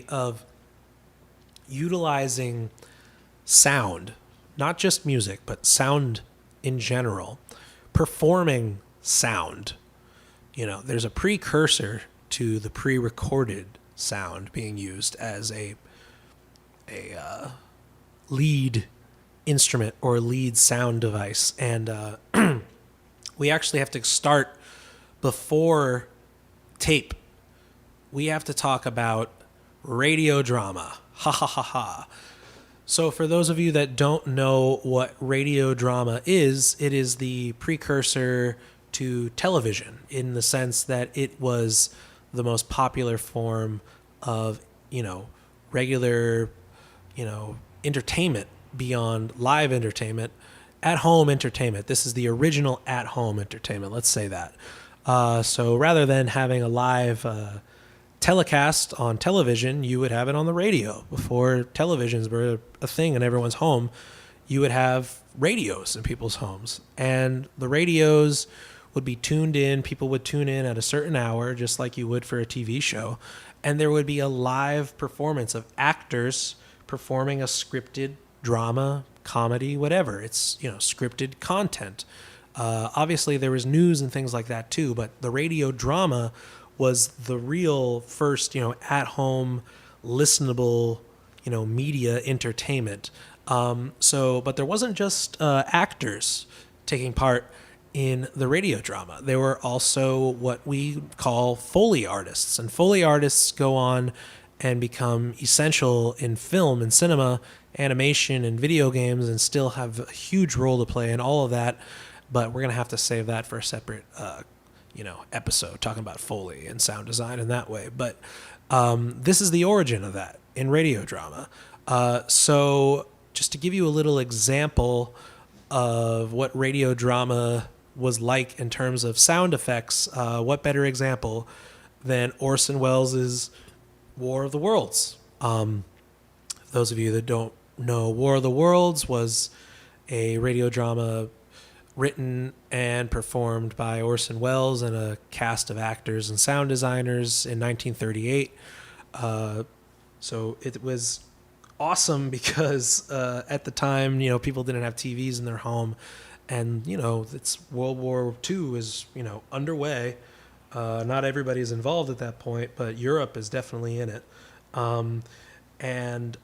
of utilizing sound, not just music, but sound in general, performing sound. There's a precursor to the pre-recorded sound being used as a lead instrument or lead sound device. And we actually have to start before tape. We have to talk about radio drama. Ha ha ha ha. So for those of you that don't know what radio drama is, it is the precursor to television in the sense that it was the most popular form of, regular, entertainment beyond live entertainment, at-home entertainment. This is the original at-home entertainment. Let's say that. So rather than having a live telecast on television, you would have it on the radio. Before televisions were a thing in everyone's home, you would have radios in people's homes. And the radios would be tuned in. People would tune in at a certain hour, just like you would for a TV show. And there would be a live performance of actors performing a scripted drama, comedy, whatever. It's, scripted content. Obviously, there was news and things like that too, but the radio drama was the real first, at-home, listenable, media entertainment. But there wasn't just actors taking part in the radio drama. There were also what we call Foley artists, and Foley artists go on and become essential in film and cinema, animation and video games, and still have a huge role to play in all of that. But we're going to have to save that for a separate episode, talking about Foley and sound design in that way. But this is the origin of that in radio drama. So just to give you a little example of what radio drama was like in terms of sound effects, what better example than Orson Welles' War of the Worlds? Those of you that don't know, War of the Worlds was a radio drama written and performed by Orson Welles and a cast of actors and sound designers in 1938. So it was awesome because at the time, people didn't have TVs in their home, and it's World War II is underway. Not everybody's involved at that point, but Europe is definitely in it. And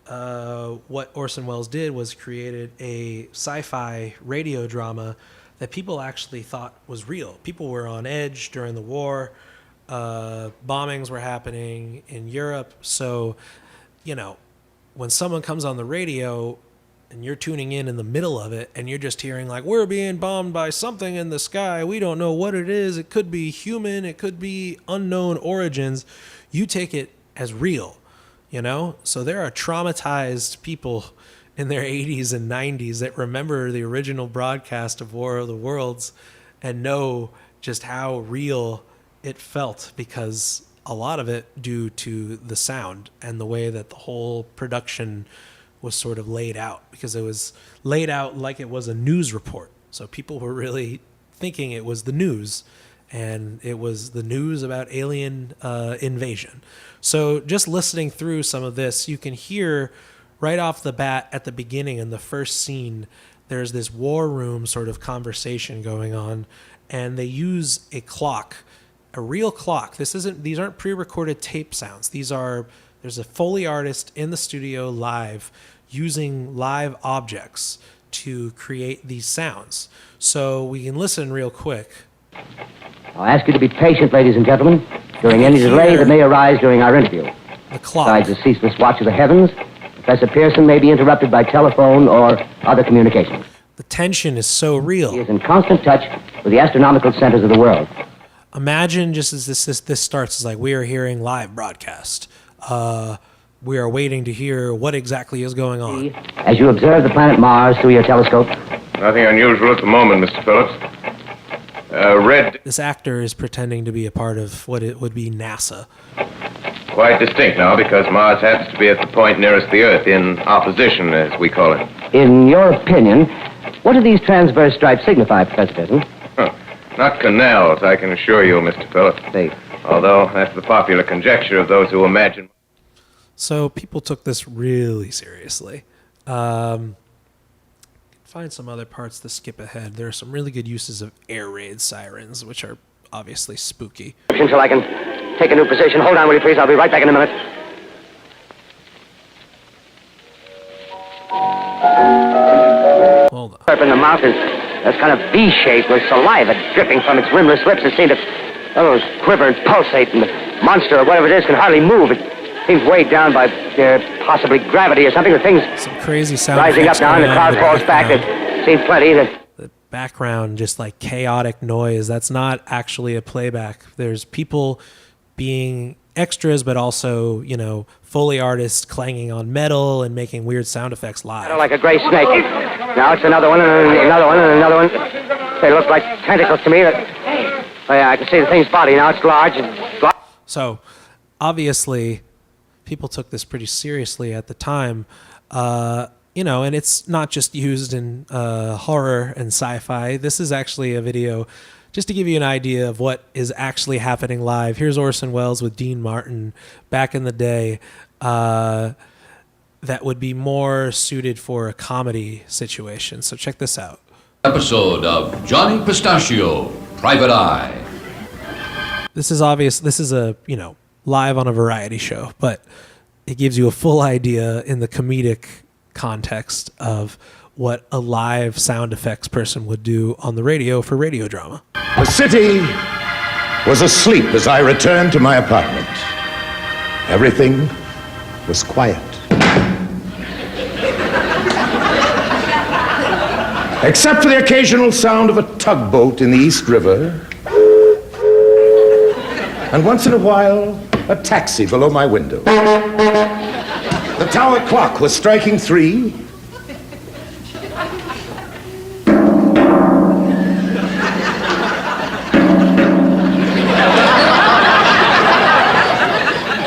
what Orson Welles did was created a sci-fi radio drama that people actually thought was real. People were on edge during the war. Bombings were happening in Europe. So, when someone comes on the radio and you're tuning in the middle of it and you're just hearing like, we're being bombed by something in the sky, we don't know what it is, it could be human, it could be unknown origins, you take it as real, So there are traumatized people in their 80s and 90s that remember the original broadcast of War of the Worlds and know just how real it felt, because a lot of it due to the sound and the way that the whole production was sort of laid out, because it was laid out like it was a news report. So people were really thinking it was the news, and it was the news about alien invasion. So just listening through some of this, you can hear right off the bat at the beginning in the first scene, there's this war room sort of conversation going on, and they use a clock, a real clock. These aren't pre-recorded tape sounds. There's a Foley artist in the studio live using live objects to create these sounds. So we can listen real quick. I'll ask you to be patient, ladies and gentlemen, during any delay that may arise during our interview. The clock. Besides the ceaseless watch of the heavens, Professor Pearson may be interrupted by telephone or other communications. The tension is so real. He is in constant touch with the astronomical centers of the world. Imagine just as this starts, it's like we are hearing live broadcast. We are waiting to hear what exactly is going on. As you observe the planet Mars through your telescope. Nothing unusual at the moment, Mr. Phillips. This actor is pretending to be a part of what it would be NASA. Quite distinct now, because Mars happens to be at the point nearest the Earth, in opposition, as we call it. In your opinion, what do these transverse stripes signify, Professor Pearson? Not canals, I can assure you, Mr. Phillips. Although that's the popular conjecture of those who imagine. So people took this really seriously. Find some other parts to skip ahead. There are some really good uses of air raid sirens, which are obviously spooky. Until I can take a new position. Hold on, will you please? I'll be right back in a minute. Hold on. Up in the mouth is that's kind of V-shaped with saliva dripping from its rimless lips that seem to quiver and pulsate, and the monster or whatever it is can hardly move. It seems weighed down by possibly gravity or something. The thing's Some crazy sound rising up effects now, and the going on crowd in falls back. background. It seems plenty. The background, just like chaotic noise. That's not actually a playback. There's people being extras, but also, Foley artists clanging on metal and making weird sound effects live. Like a gray snake. Now it's another one, and another one, and another one. They look like tentacles to me. Oh, yeah, I can see the thing's body now. It's large and large. So, obviously, people took this pretty seriously at the time. And it's not just used in horror and sci-fi. This is actually a video just to give you an idea of what is actually happening live. Here's Orson Welles with Dean Martin back in the day. That would be more suited for a comedy situation. So check this out. Episode of Johnny Pistachio, Private Eye. This is obvious. This is live on a variety show, but it gives you a full idea in the comedic context of what a live sound effects person would do on the radio for radio drama. The city was asleep as I returned to my apartment. Everything was quiet. Except for the occasional sound of a tugboat in the East River. And once in a while, a taxi below my window. The tower clock was striking 3.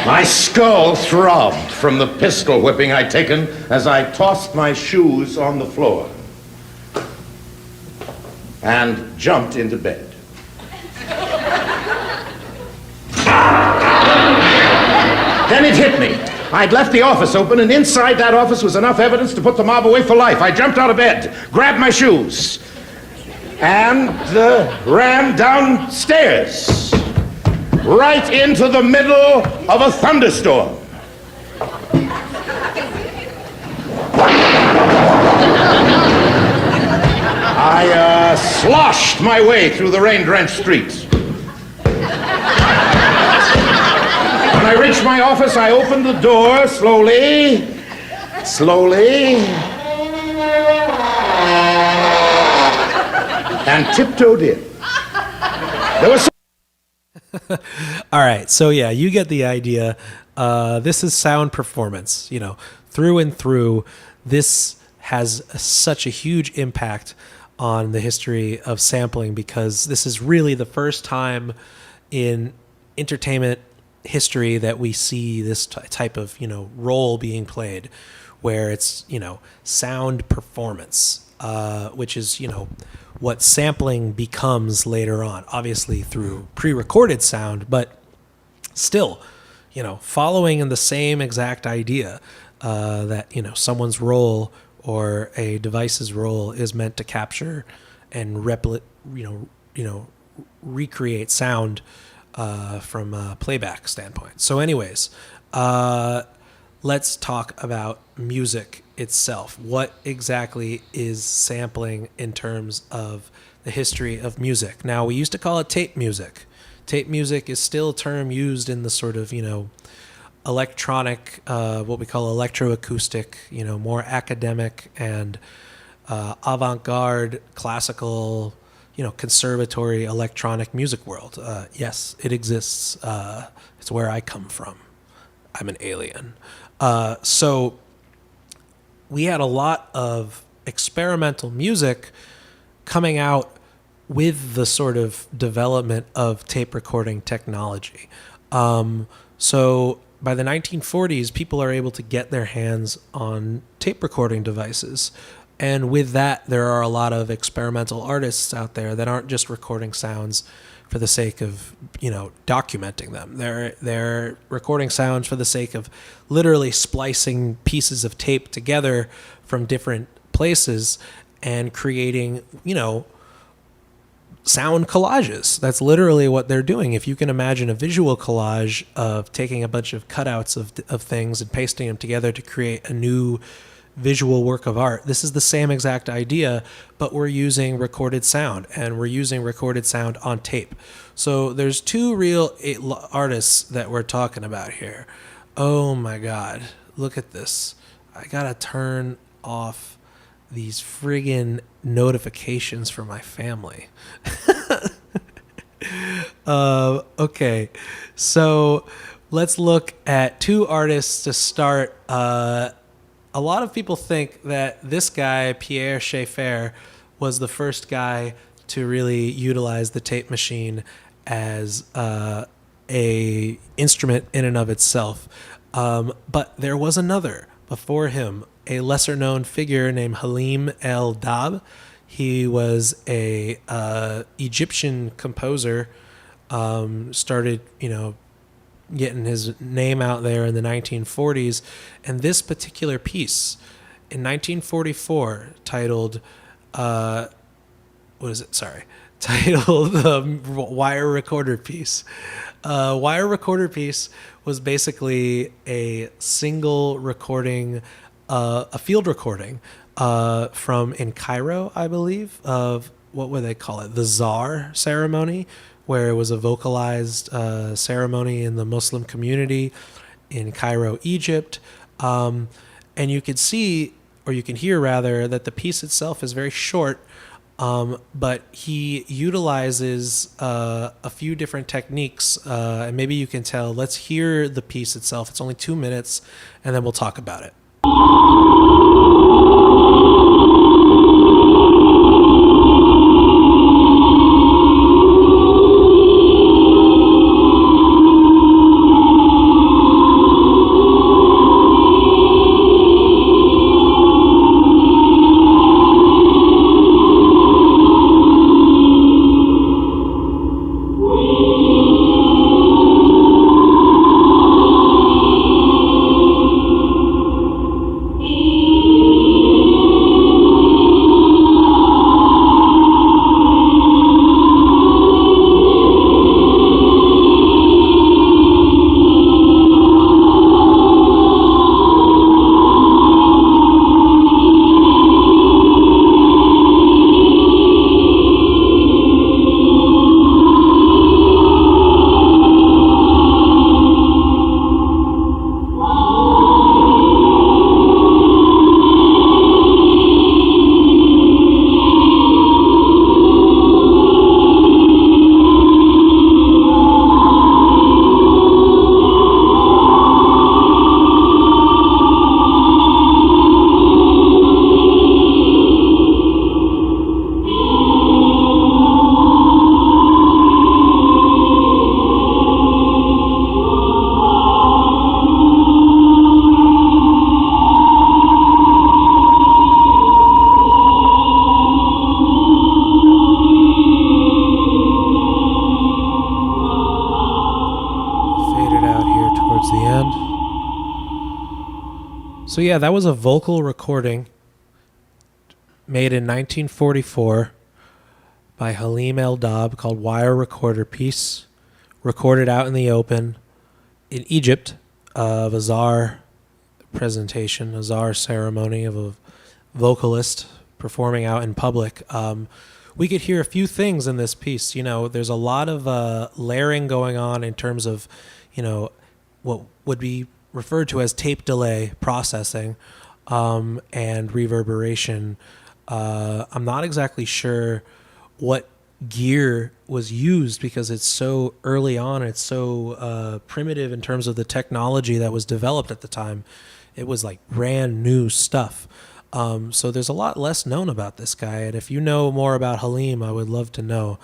My skull throbbed from the pistol whipping I'd taken as I tossed my shoes on the floor and jumped into bed. Then it hit me. I'd left the office open, and inside that office was enough evidence to put the mob away for life. I jumped out of bed, grabbed my shoes, and ran downstairs, right into the middle of a thunderstorm. I sloshed my way through the rain-drenched streets. When I reached my office, I opened the door slowly, and tiptoed in. There was All right, so yeah, you get the idea. This is sound performance, through and through. This has such a huge impact on the history of sampling because this is really the first time in entertainment history that we see this type of, role being played where it's, sound performance, which is, what sampling becomes later on, obviously through pre-recorded sound, but still, following in the same exact idea that, someone's role or a device's role is meant to capture and recreate sound from a playback standpoint. So anyways, let's talk about music itself. What exactly is sampling in terms of the history of music? Now, we used to call it tape music. Tape music is still a term used in the sort of, electronic, what we call electroacoustic, more academic and avant-garde classical, conservatory electronic music world. Yes, it exists. It's where I come from. I'm an alien. So we had a lot of experimental music coming out with the sort of development of tape recording technology. So by the 1940s, people are able to get their hands on tape recording devices. And with that, there are a lot of experimental artists out there that aren't just recording sounds for the sake of, documenting them. They're recording sounds for the sake of literally splicing pieces of tape together from different places and creating, sound collages. That's literally what they're doing. If you can imagine a visual collage of taking a bunch of cutouts of things and pasting them together to create a new visual work of art, this is the same exact idea, but we're using recorded sound, and we're using recorded sound on tape. So there's two real artists that we're talking about here. Oh my God, look at this. I gotta turn off these friggin' notifications for my family. Okay, so let's look at two artists to start. A lot of people think that this guy, Pierre Schaeffer, was the first guy to really utilize the tape machine as a instrument in and of itself. But there was another before him, a lesser-known figure named Halim El-Dab. He was a Egyptian composer. Started, getting his name out there in the 1940s, and this particular piece in 1944, titled titled the Wire Recorder Piece. Wire Recorder Piece was basically a single recording, a field recording from in Cairo, I believe, of what would they call it? The Czar ceremony, where it was a vocalized ceremony in the Muslim community in Cairo, Egypt. And you could see, or you can hear rather, that the piece itself is very short, but he utilizes a few different techniques, and maybe you can tell. Let's hear the piece itself. It's only 2 minutes, and then we'll talk about it. So yeah, that was a vocal recording made in 1944 by Halim El-Dab called Wire Recorder Piece, recorded out in the open in Egypt of a czar presentation, a czar ceremony of a vocalist performing out in public. We could hear a few things in this piece. There's a lot of layering going on in terms of, what would be referred to as tape delay processing and reverberation. I'm not exactly sure what gear was used because it's so early on. It's so primitive in terms of the technology that was developed at the time. It was like brand new stuff. So there's a lot less known about this guy. And if you know more about Halim, I would love to know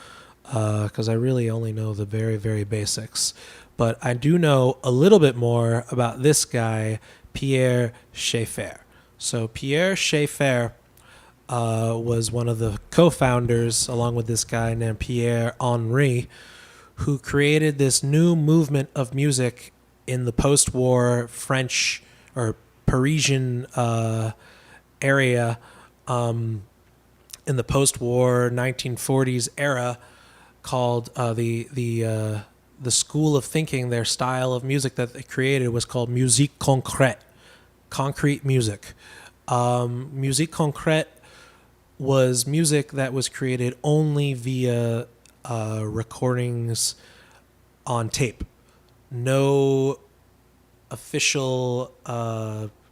because I really only know the very, very basics. But I do know a little bit more about this guy, Pierre Schaeffer. So Pierre Schaeffer was one of the co-founders, along with this guy named Pierre Henry, who created this new movement of music in the post-war French or Parisian area, in the post-war 1940s era, called the school of thinking. Their style of music that they created was called musique concrète, concrete music. Musique concrète was music that was created only via recordings on tape. No official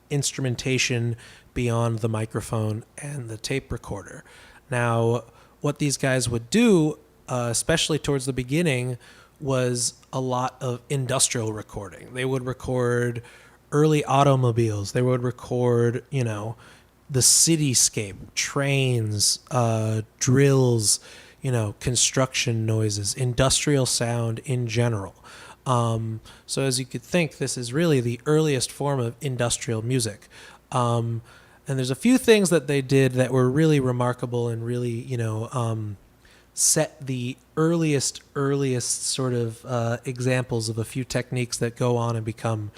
instrumentation beyond the microphone and the tape recorder. Now, what these guys would do, especially towards the beginning, was a lot of industrial recording. They would record early automobiles. They would record, the cityscape, trains, drills, construction noises, industrial sound in general. So as you could think, this is really the earliest form of industrial music. And there's a few things that they did that were really remarkable and really, set the earliest sort of examples of a few techniques that go on and become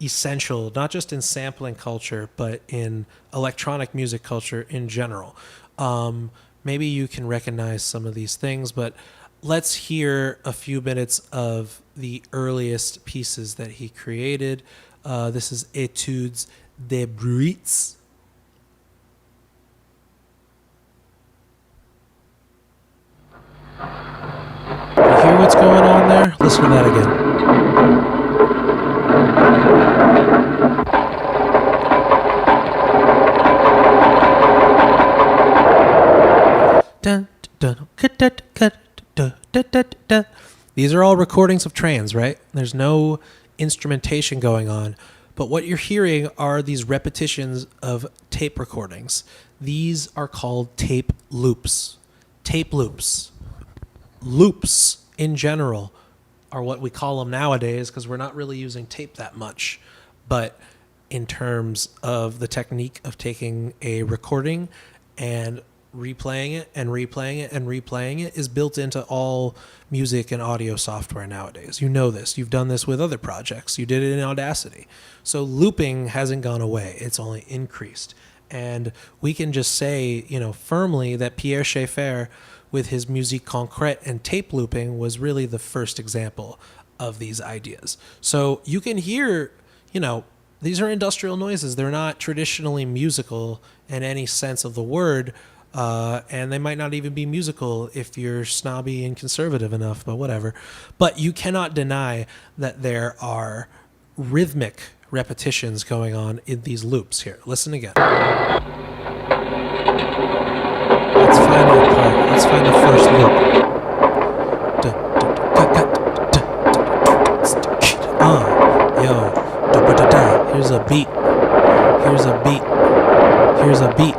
essential, not just in sampling culture, but in electronic music culture in general. Maybe you can recognize some of these things, but let's hear a few minutes of the earliest pieces that he created. This is Etudes des Bruits. You hear what's going on there? Listen to that again. These are all recordings of trains, right? There's no instrumentation going on, but what you're hearing are these repetitions of tape recordings. These are called tape loops. Tape loops. Loops in general are what we call them nowadays because we're not really using tape that much. But in terms of the technique of taking a recording and replaying it and replaying it and replaying it is built into all music and audio software nowadays. You know this. You've done this with other projects. You did it in Audacity. So looping hasn't gone away. It's only increased. And we can just say, firmly that Pierre Schaeffer, with his musique concrète and tape looping, was really the first example of these ideas. So you can hear, these are industrial noises. They're not traditionally musical in any sense of the word, and they might not even be musical if you're snobby and conservative enough, but whatever. But you cannot deny that there are rhythmic repetitions going on in these loops here. Listen again. Let's find that part. Let's find the first loop. Here's a beat. Here's a beat. Here's a beat.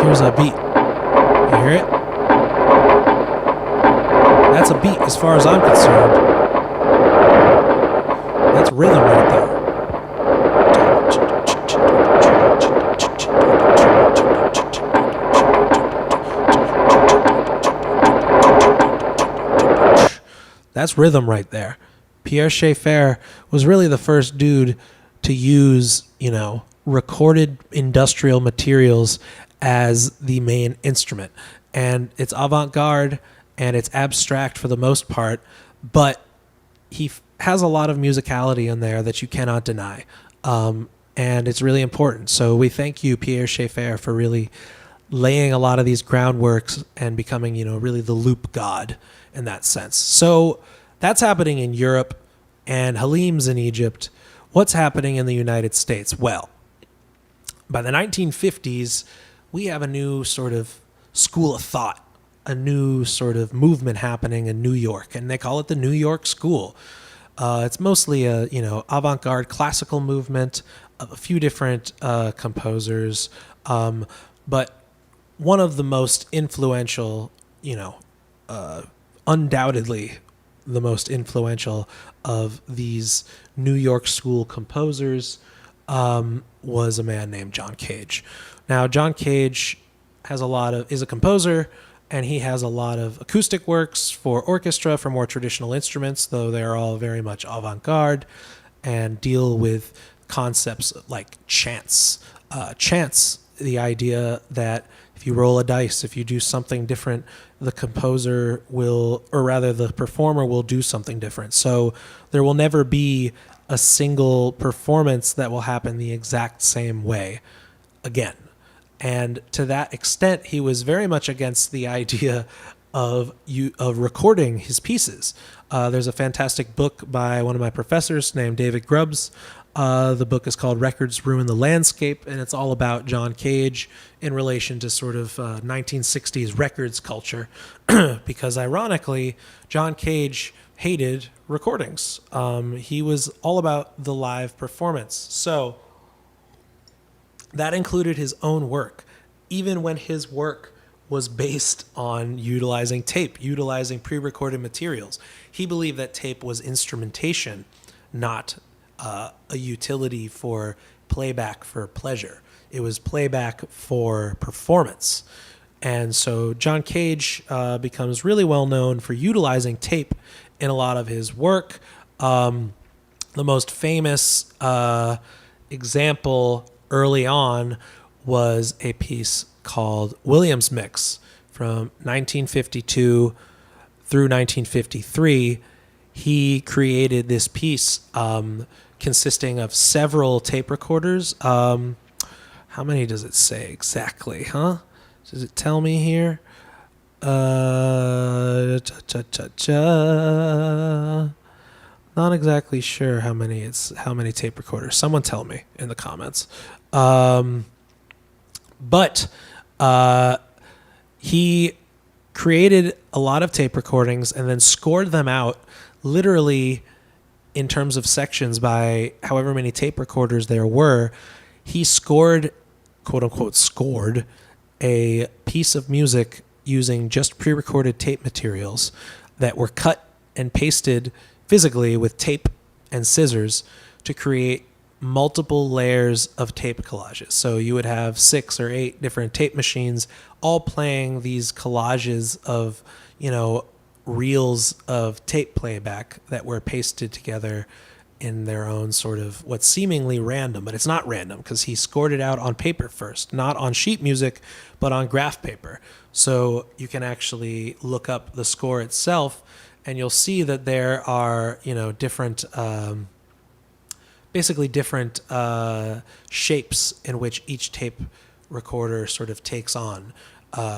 Here's a beat. You hear it? That's a beat as far as I'm concerned. That's rhythm right there. That's rhythm right there. Pierre Schaeffer was really the first dude to use, recorded industrial materials as the main instrument. And it's avant-garde and it's abstract for the most part, but he has a lot of musicality in there that you cannot deny. And it's really important. So we thank you, Pierre Schaeffer, for really laying a lot of these groundworks and becoming, really the loop god in that sense. So that's happening in Europe, and Halim's in Egypt. What's happening in the United States? Well, by the 1950s, we have a new sort of school of thought, a new sort of movement happening in New York, and they call it the New York School. It's mostly a, avant-garde classical movement of a few different composers, but one of the most influential, undoubtedly the most influential of these New York School composers was a man named John Cage. Now, John Cage is a composer, and he has a lot of acoustic works for orchestra, for more traditional instruments, though they're all very much avant-garde and deal with concepts like chants. Chants, the idea that if you roll a dice, if you do something different, the composer will, or rather the performer will do something different. So there will never be a single performance that will happen the exact same way again. And to that extent, he was very much against the idea of recording his pieces. There's a fantastic book by one of my professors named David Grubbs. The book is called Records Ruin the Landscape, and it's all about John Cage in relation to sort of 1960s records culture. Because ironically, John Cage hated recordings. He was all about the live performance. So that included his own work, even when his work was based on utilizing tape, utilizing pre-recorded materials. He believed that tape was instrumentation, not a utility for playback for pleasure. It was playback for performance. And so John Cage becomes really well known for utilizing tape in a lot of his work. The most famous example early on was a piece called Williams Mix from 1952 through 1953. He created this piece consisting of several tape recorders. How many does it say exactly, huh? Does it tell me here? Not exactly sure how many tape recorders. Someone tell me in the comments. But he created a lot of tape recordings and then scored them out literally in terms of sections by however many tape recorders there were. He scored, quote unquote, scored a piece of music using just pre-recorded tape materials that were cut and pasted physically with tape and scissors to create multiple layers of tape collages. So you would have 6 or 8 different tape machines all playing these collages of, reels of tape playback that were pasted together in their own sort of what's seemingly random, but it's not random because he scored it out on paper first, not on sheet music, but on graph paper. So you can actually look up the score itself and you'll see that there are, different, basically different shapes in which each tape recorder sort of takes on.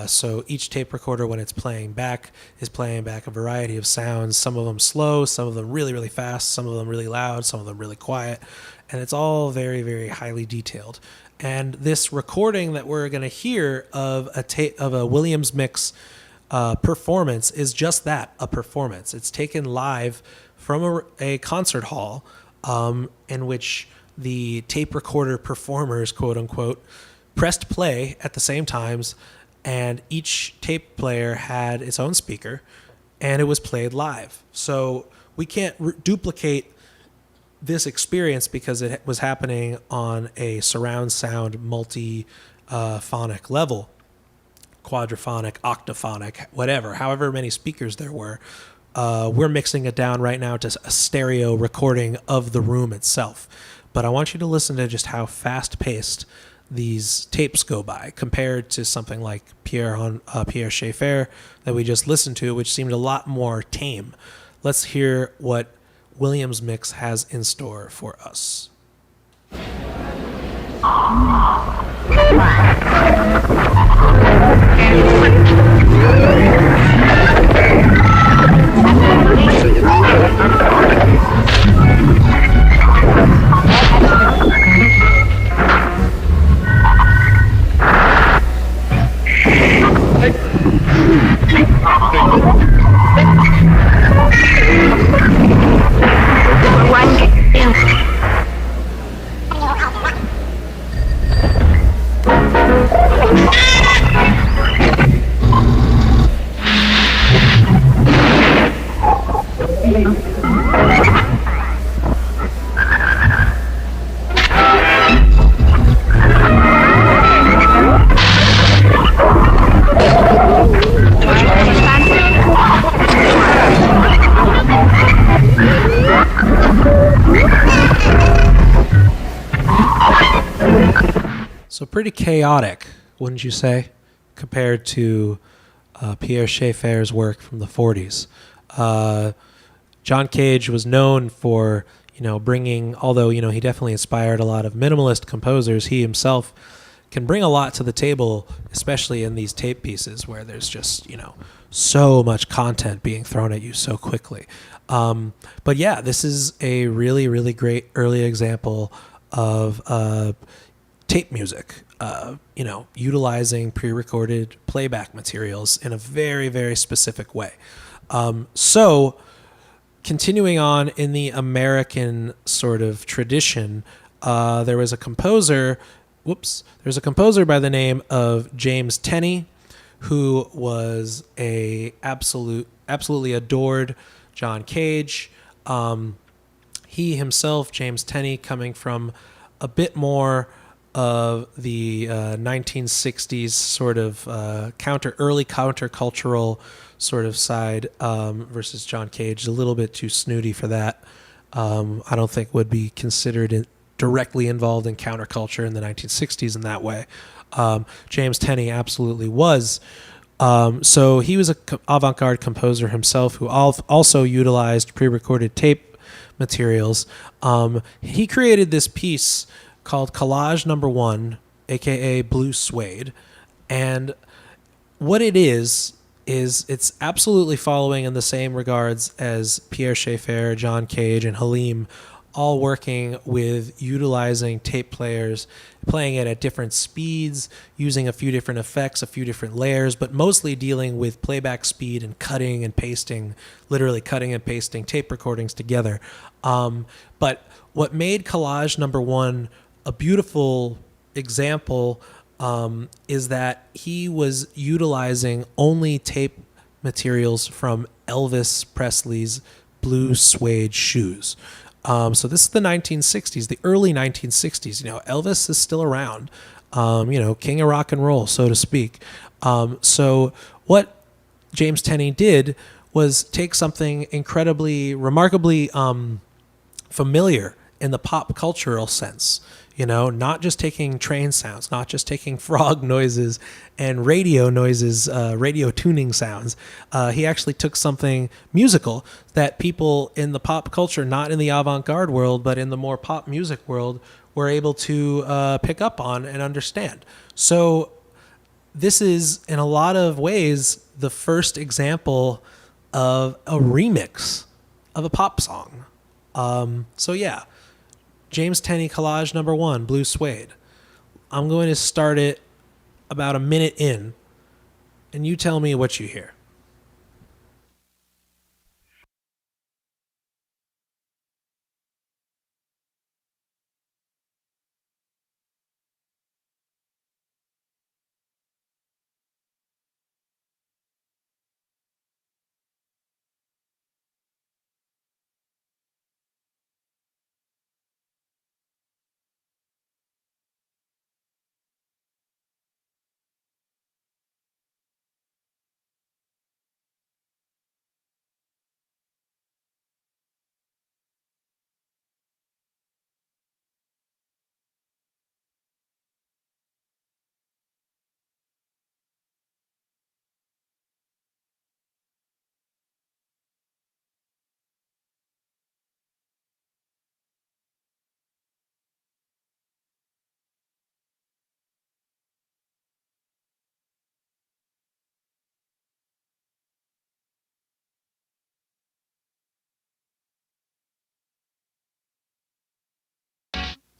So each tape recorder, when it's playing back, is playing back a variety of sounds, some of them slow, some of them really, really fast, some of them really loud, some of them really quiet. And it's all very, very highly detailed. And this recording that we're going to hear of a Williams Mix performance is just that, a performance. It's taken live from a concert hall in which the tape recorder performers, quote unquote, pressed play at the same times, and each tape player had its own speaker, and it was played live. So we can't duplicate this experience because it was happening on a surround sound multi-phonic level, quadraphonic, octaphonic, whatever, however many speakers there were. We're mixing it down right now to a stereo recording of the room itself. But I want you to listen to just how fast-paced these tapes go by compared to something like Pierre Schaeffer that we just listened to, which seemed a lot more tame. Let's hear what Williams Mix has in store for us. So pretty chaotic, wouldn't you say, compared to Pierre Schaeffer's work from the 40s. John Cage was known for, bringing, although, he definitely inspired a lot of minimalist composers, he himself can bring a lot to the table, especially in these tape pieces where there's just, so much content being thrown at you so quickly. But yeah, this is a really, really great early example of tape music, utilizing pre-recorded playback materials in a very, very specific way. So continuing on in the American sort of tradition, there was a composer by the name of James Tenney, who was absolutely adored John Cage. He himself, James Tenney, coming from a bit more of the 1960s sort of early countercultural sort of side versus John Cage, a little bit too snooty for that. I don't think would be considered directly involved in counterculture in the 1960s in that way. James Tenney absolutely was. So he was an avant-garde composer himself who also utilized pre-recorded tape materials. He created this piece called Collage Number 1, aka Blue Suede. And what it is it's absolutely following in the same regards as Pierre Schaeffer, John Cage, and Halim, all working with utilizing tape players, playing it at different speeds, using a few different effects, a few different layers, but mostly dealing with playback speed and cutting and pasting, literally cutting and pasting tape recordings together. But what made Collage Number 1 a beautiful example is that he was utilizing only tape materials from Elvis Presley's blue suede shoes. So this is the 1960s, the early 1960s. Elvis is still around, king of rock and roll, so to speak. So what James Tenney did was take something remarkably familiar in the pop cultural sense, not just taking train sounds, not just taking frog noises and radio noises, radio tuning sounds. He actually took something musical that people in the pop culture, not in the avant-garde world, but in the more pop music world, were able to pick up on and understand. So this is, in a lot of ways, the first example of a remix of a pop song. So yeah, James Tenney, Collage Number 1, Blue Suede. I'm going to start it about a minute in, and you tell me what you hear.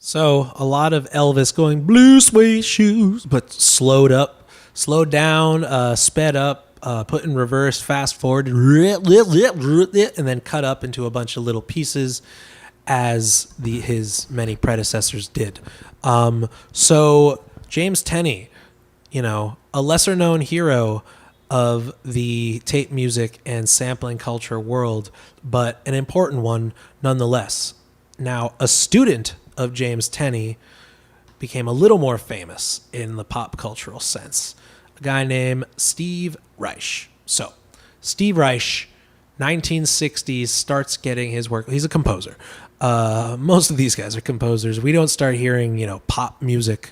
So a lot of Elvis going blue suede shoes, but slowed down, sped up, put in reverse, fast forward, and then cut up into a bunch of little pieces as his many predecessors did. So James Tenney, a lesser known hero of the tape music and sampling culture world, but an important one nonetheless. Now, a student of James Tenney became a little more famous in the pop cultural sense. A guy named Steve Reich. So, Steve Reich, 1960s, starts getting his work. He's a composer. Most of these guys are composers. We don't start hearing, pop music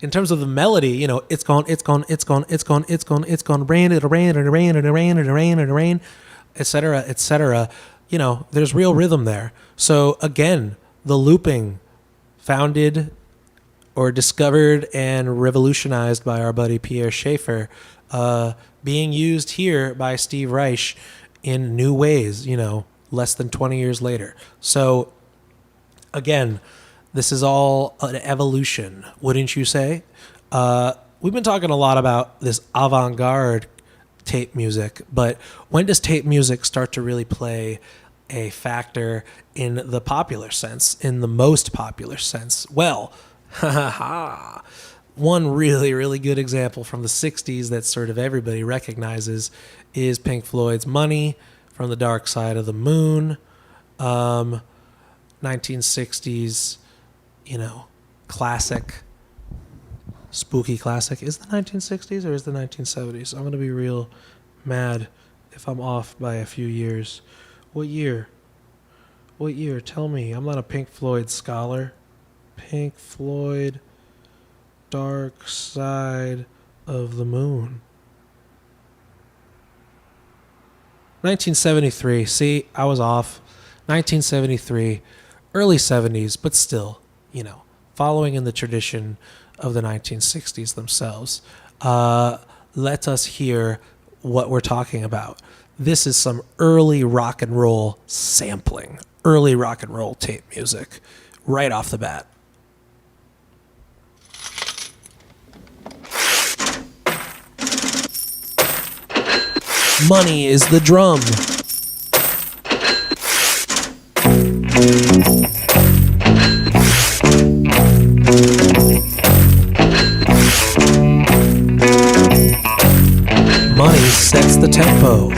in terms of the melody, you know, it's gone, rain, it'll rain, it'll rain, it'll rain, it'll rain, it'll rain, etc., etc. You know, there's real rhythm there. So again, the looping, founded or discovered and revolutionized by our buddy Pierre Schaeffer, being used here by Steve Reich in new ways, you know, less than 20 years later. So again, this is all an evolution, wouldn't you say? We've been talking a lot about this avant-garde tape music, but when does tape music start to really play a factor in the popular sense, in the most popular sense? Well, one really, really good example from the 60s that sort of everybody recognizes is Pink Floyd's Money from the Dark Side of the Moon. 1960s, you know, classic, spooky classic. Is the 1960s or is the 1970s? I'm going to be real mad if I'm off by a few years. What year? What year? Tell me. I'm not a Pink Floyd scholar. Pink Floyd, Dark Side of the Moon. 1973. See, I was off. 1973. Early 70s, but still, you know, following in the tradition of the 1960s themselves. Let us hear what we're talking about. This is some early rock and roll sampling, early rock and roll tape music, right off the bat. Money is the drum. Money sets the tempo.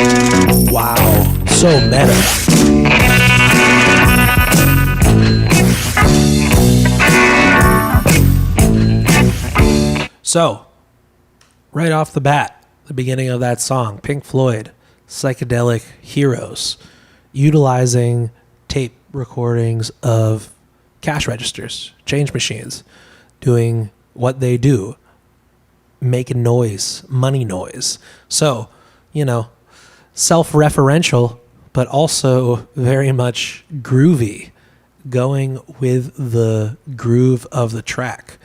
Wow, so meta. So, right off the bat, the beginning of that song, Pink Floyd, Psychedelic Heroes, utilizing tape recordings of cash registers, change machines, doing what they do, making noise, money noise. So, you know, self-referential, but also very much groovy, going with the groove of the track.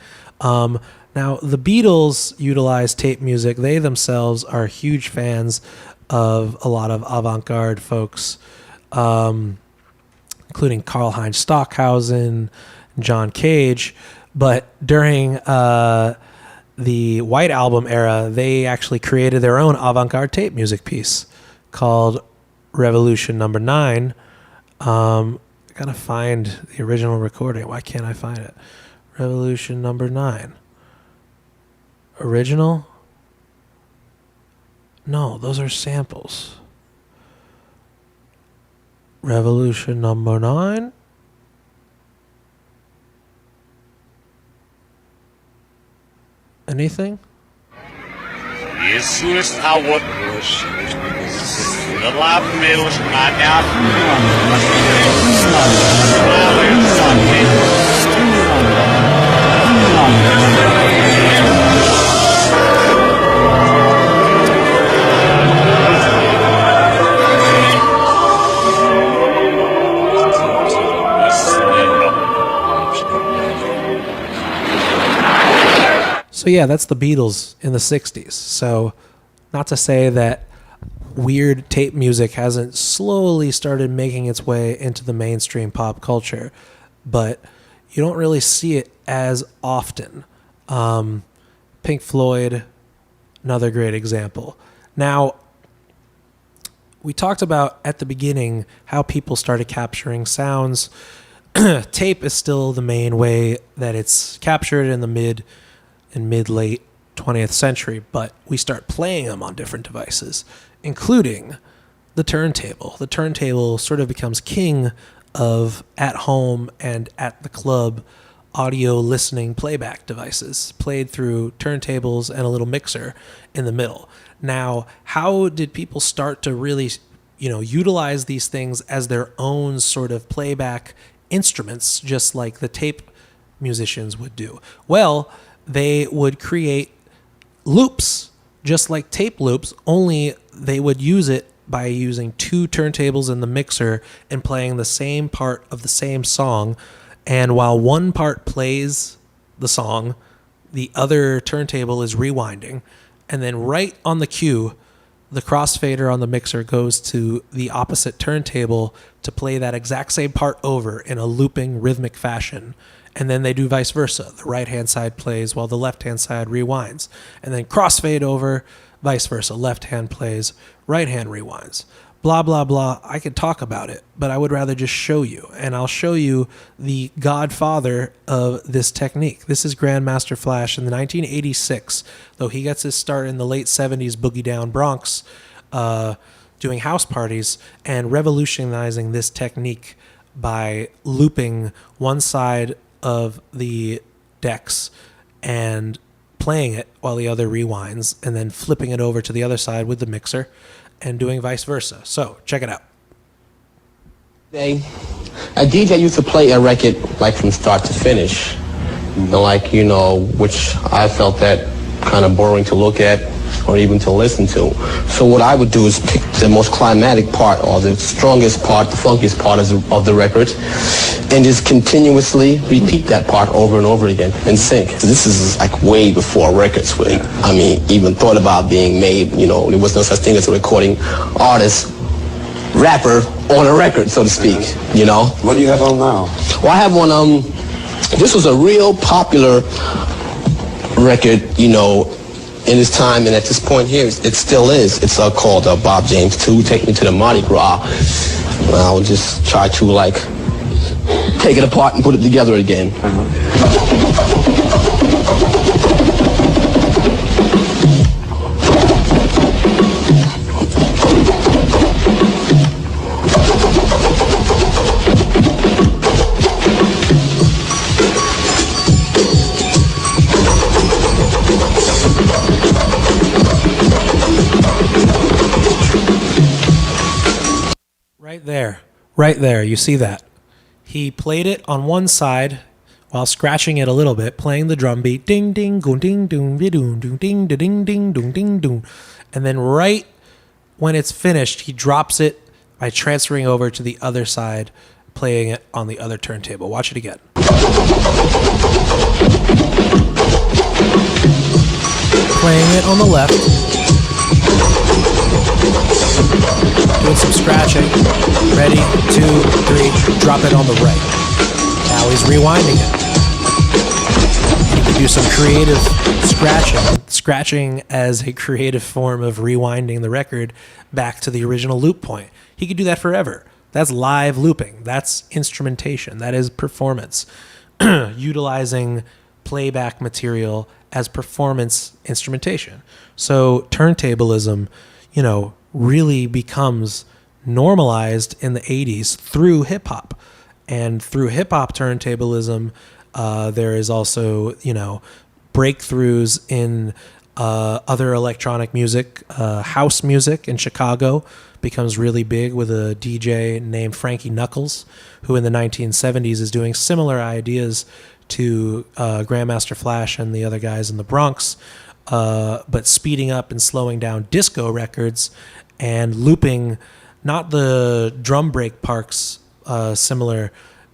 Now, the Beatles utilize tape music. They themselves are huge fans of a lot of avant-garde folks, including Karl-Heinz Stockhausen, John Cage. But during the White Album era, they actually created their own avant-garde tape music piece called Revolution Number 9. I gotta find the original recording. Why can't I find it? Revolution Number 9. Original? No, those are samples. Revolution Number 9? Anything? Иисус того Лапмилуш Маня. So yeah, that's the Beatles in the 60s. So not to say that weird tape music hasn't slowly started making its way into the mainstream pop culture, but you don't really see it as often. Pink Floyd, another great example. Now, we talked about at the beginning how people started capturing sounds. Tape is still the main way that it's captured in the mid-late 20th century, but we start playing them on different devices, including the turntable. The turntable sort of becomes king of at-home and at the club audio listening playback devices, played through turntables and a little mixer in the middle. Now, how did people start to really, utilize these things as their own sort of playback instruments, just like the tape musicians would do? Well, they would create loops, just like tape loops, only they would use it by using two turntables in the mixer and playing the same part of the same song. And while one part plays the song, the other turntable is rewinding. And then right on the cue, the crossfader on the mixer goes to the opposite turntable to play that exact same part over in a looping rhythmic fashion. And then they do vice versa. The right-hand side plays while the left-hand side rewinds. And then crossfade over, vice versa. Left-hand plays, right-hand rewinds. Blah, blah, blah. I could talk about it, but I would rather just show you. And I'll show you the godfather of this technique. This is Grandmaster Flash in the 1986, though he gets his start in the late 70s Boogie Down Bronx, doing house parties and revolutionizing this technique by looping one side of the decks and playing it while the other rewinds, and then flipping it over to the other side with the mixer and doing vice versa. So check it out. A DJ used to play a record like from start to finish, which I felt that kind of boring to look at or even to listen to. So what I would do is pick the most climatic part or the strongest part, the funkiest part of the record, and just continuously repeat that part over and over again in sync. So this is like way before records were, even thought about being made. There was no such thing as a recording artist, rapper on a record, so to speak, What do you have on now? Well, I have one, this was a real popular record, in its time, and at this point here, it still is. It's called Bob James 2, Take Me to the Mardi Gras. I'll just try to, take it apart and put it together again. Right there, you see that? He played it on one side while scratching it a little bit, playing the drum beat, ding ding goon ding doom doom doom ding ding ding doom ding doom, and then right when it's finished, he drops it by transferring over to the other side, playing it on the other turntable. Watch it again. Playing it on the left. Doing some scratching. Ready, 2, 3, drop it on the right. Now he's rewinding it. And he can do some creative scratching as a creative form of rewinding the record back to the original loop point. He could do that forever. That's live looping. That's instrumentation. That is performance. Utilizing playback material as performance instrumentation. So turntablism, really becomes normalized in the 80s through hip-hop. And through hip-hop turntablism, there is also, breakthroughs in other electronic music. House music in Chicago becomes really big with a DJ named Frankie Knuckles, who in the 1970s is doing similar ideas to Grandmaster Flash and the other guys in the Bronx, but speeding up and slowing down disco records and looping not the drum break parts similar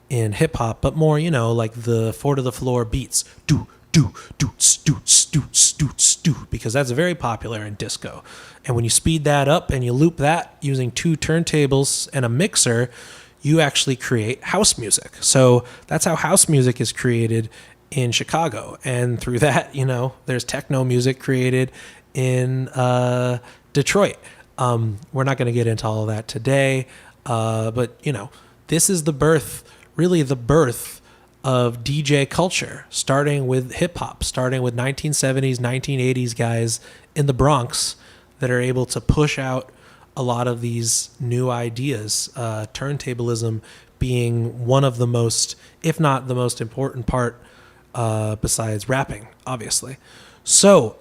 in hip hop, but more, like the 4 to the floor beats. Do, doots, doots, doots, doots, doo, because that's very popular in disco. And when you speed that up and you loop that using 2 turntables and a mixer, you actually create house music. So that's how house music is created in Chicago. And through that, there's techno music created in Detroit. We're not going to get into all of that today, but this is the birth of DJ culture, starting with hip hop, starting with 1970s, 1980s guys in the Bronx that are able to push out a lot of these new ideas. Turntablism being one of the most, if not the most important part, besides rapping, obviously. So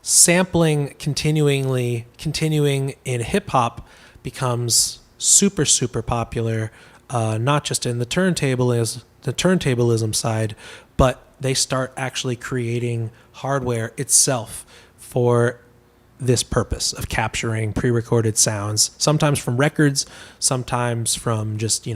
sampling continuing in hip hop becomes super popular, not just in the turntablism side, but they start actually creating hardware itself for this purpose of capturing pre-recorded sounds, sometimes from records, sometimes from just,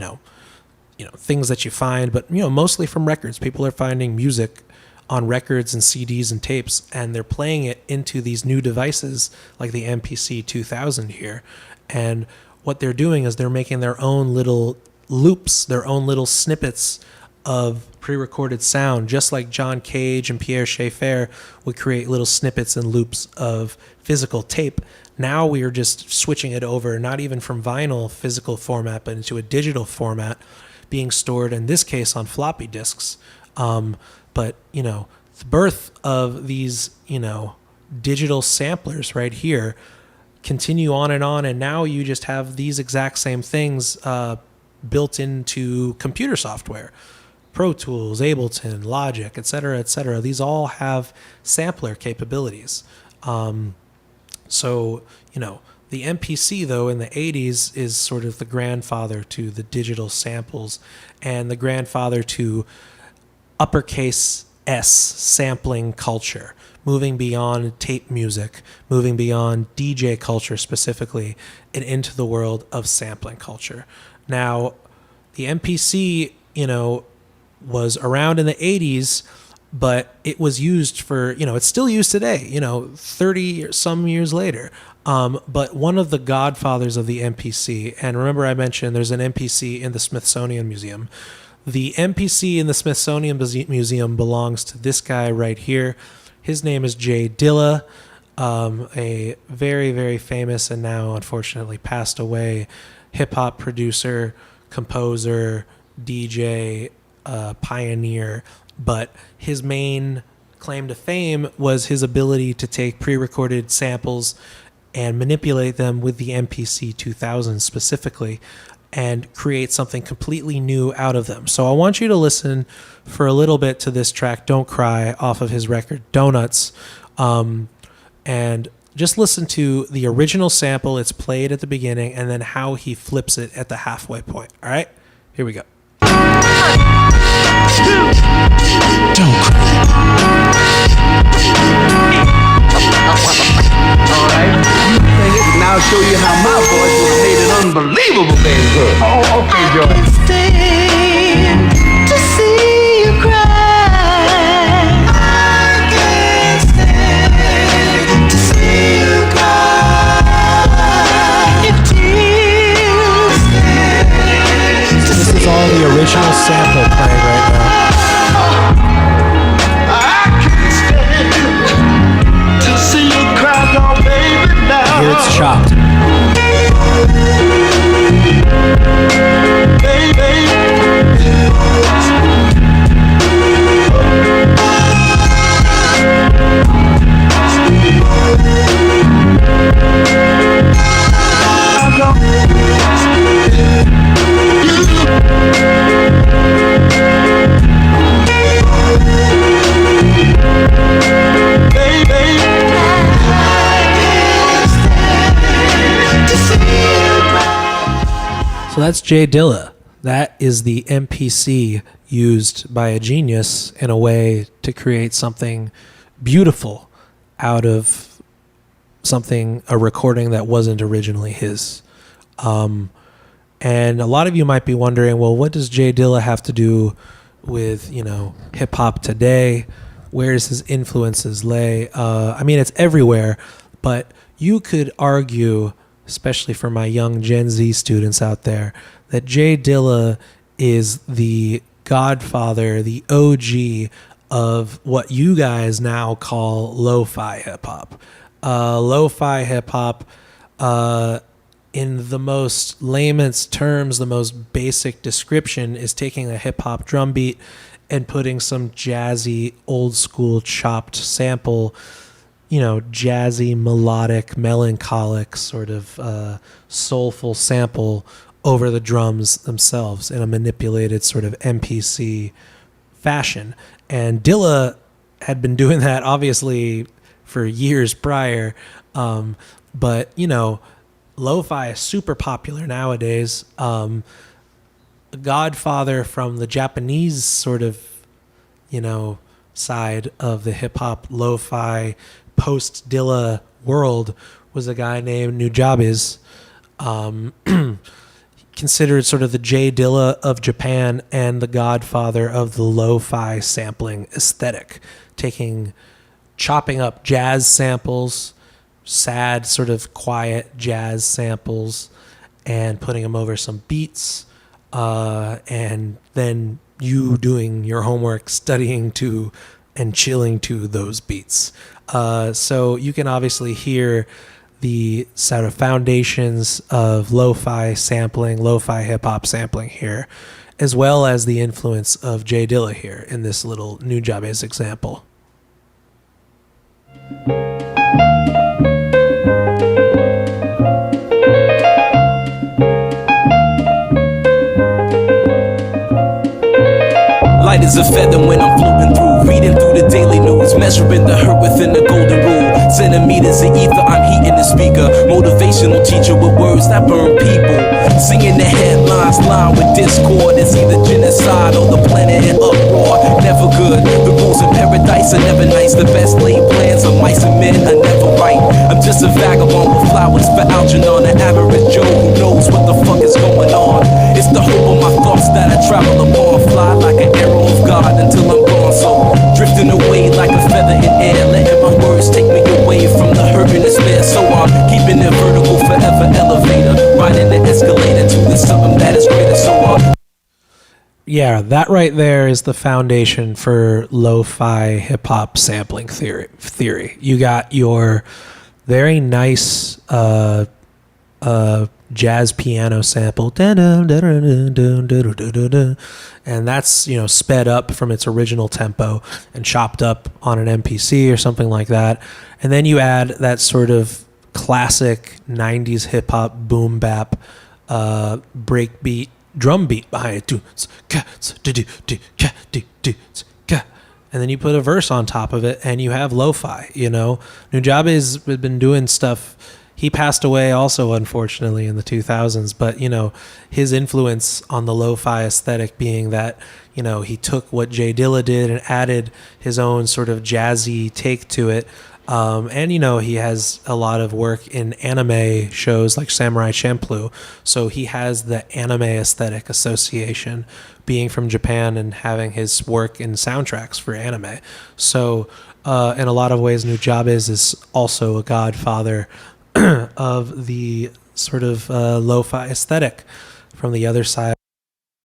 things that you find, but, mostly from records. People are finding music on records and CDs and tapes, and they're playing it into these new devices like the MPC 2000 here. And what they're doing is they're making their own little loops, their own little snippets of pre-recorded sound, just like John Cage and Pierre Schaeffer would create little snippets and loops of physical tape. Now we are just switching it over, not even from vinyl physical format, but into a digital format, being stored, in this case, on floppy disks. But, the birth of these, digital samplers right here continue on, and now you just have these exact same things built into computer software. Pro Tools, Ableton, Logic, et cetera, et cetera. These all have sampler capabilities. So, the MPC, though, in the 80s is sort of the grandfather to the digital samples and the grandfather to uppercase S sampling culture, moving beyond tape music, moving beyond DJ culture specifically, and into the world of sampling culture. Now, the MPC, was around in the 80s, but it was used for, it's still used today, 30 some years later. But one of the godfathers of the MPC, and remember I mentioned there's an MPC in the Smithsonian Museum. The MPC in the Smithsonian Museum belongs to this guy right here. His name is Jay Dilla, a very, very famous and now unfortunately passed away hip-hop producer, composer, DJ, pioneer. But his main claim to fame was his ability to take pre-recorded samples and manipulate them with the MPC 2000 specifically and create something completely new out of them. So I want you to listen for a little bit to this track, Don't Cry, off of his record Donuts, and just listen to the original sample. It's played at the beginning, and then how he flips it at the halfway point. All right, here we go. Don't cry. All right, you sing it, and I'll show you how my voice would have made it unbelievable, baby. Oh, okay, Joy. I can't stand to see you cry. I can't stand to see you cry. If tears stand. This is all the original sample playing right now. Here it's chopped. So that's Jay Dilla. That is the MPC used by a genius in a way to create something beautiful out of something, a recording that wasn't originally his. And a lot of you might be wondering, well, what does Jay Dilla have to do with, hip hop today? Where does his influences lay? I mean, it's everywhere, but you could argue, especially for my young Gen Z students out there, that Jay Dilla is the godfather, the OG of what you guys now call lo-fi hip-hop. Lo-fi hip-hop, in the most layman's terms, the most basic description, is taking a hip-hop drum beat and putting some jazzy, old-school chopped sample, jazzy, melodic, melancholic, sort of soulful sample over the drums themselves in a manipulated sort of MPC fashion. And Dilla had been doing that, obviously, for years prior. But, lo-fi is super popular nowadays. Godfather from the Japanese sort of, side of the hip hop, lo-fi, post Dilla world was a guy named Nujabes, considered sort of the J Dilla of Japan and the godfather of the lo-fi sampling aesthetic, chopping up jazz samples, sad sort of quiet jazz samples, and putting them over some beats, and then you doing your homework, studying to and chilling to those beats. So you can obviously hear the sort of foundations of lo-fi sampling, lo-fi hip-hop sampling here, as well as the influence of J Dilla here in this little Nujabes example. Light as a feather when I'm floating through, reading through the daily news, measuring the hurt within the golden rule. Centimeters of ether, I'm heating the speaker. Motivational teacher with words that burn people. Singing the headlines, line with discord. It's either genocide or the planet in uproar. Never good. The rules of paradise are never nice. The best laid plans of mice and men are never right. I'm just a vagabond with flowers for Algernon, an average Joe who knows what the fuck is going on. It's the hope of my thoughts that I travel upon. Fly like an arrow of God until I'm gone. So drifting away like a feather in air, letting my words take me away from the hurt and despair. So I'm keeping it vertical, forever elevator, riding the escalator to the something that is greater. So I'm Yeah, that right there is the foundation for lo-fi hip-hop sampling theory. You got your very nice jazz piano sample, and that's, you know, sped up from its original tempo and chopped up on an MPC or something like that. And then you add that sort of classic 90s hip-hop boom bap breakbeat drum beat behind it, and then you put a verse on top of it and you have lo-fi. You know, Nujabes has been doing stuff. He passed away also, unfortunately, in the 2000s, but, you know, his influence on the lo-fi aesthetic being that, you know, he took what J Dilla did and added his own sort of jazzy take to it. And, you know, he has a lot of work in anime shows like Samurai Champloo. So he has the anime aesthetic association, being from Japan and having his work in soundtracks for anime. So in a lot of ways, Nujabes is also a godfather of the sort of lo-fi aesthetic from the other side.